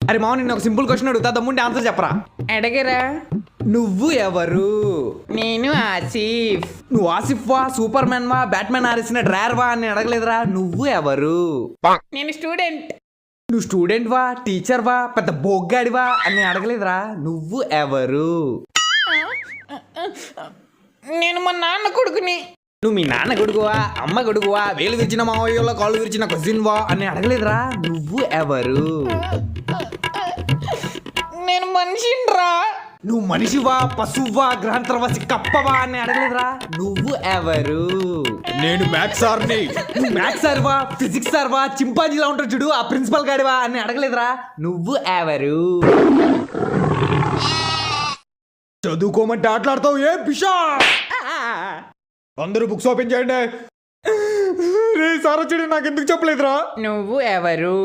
అరే మామ నిన్న ఒక సింపుల్ క్వశ్చన్ అడుగుతా దమ్ముంటే ఆన్సర్ చెప్పరా. అడగరా. నువ్వు ఎవరు? నేను ఆసిఫ్. నువ్వు ఆసిఫ్ వా, సూపర్ మ్యాన్ వా, బ్యాట్మెన్ ఆరేసిన డ్రైవర్ వా అని అడగలేదురా. నువ్వు ఎవరు? నేను స్టూడెంట్. నువ్వు స్టూడెంట్ వా, టీచర్ వా, పెద్ద బొగ్గాడివా అని అడగలేదురా. నువ్వు ఎవరు? నేను మా నాన్న కొడుకుని. నువ్వు మీ నాన్న కొడుకువా, అమ్మ కొడుకువా, వేలు విరిచిన మావయ్యలో కాళ్ళు విరిచిన కజిన్ వా అని అడగలేదురా. నువ్వు ఎవరు? నేను మనిషిరా. నువ్వు మనిషివా, పశువా, గ్రహాంతరవాసి కప్పవా అని అడగలేదురా. నువ్వు ఎవరు? నేను మ్యాథ్స్ సార్ని. నువ్వు మ్యాథ్స్ సార్వా, ఫిజిక్స్ సార్వా, చింపాంజీలా ఉంటాడు చూడు ఆ ప్రిన్సిపల్ గాడివా అని అడగలేదురా. నువ్వు ఎవరు? చదువుకోమంటే ఆటలాడతావు ఏ బిషా? అందరూ బుక్స్ ఓపెన్ చేయండి. రే సార్ వచ్చాడు, నాకు ఎందుకు చెప్పలేదురా? నువ్వు ఎవరు?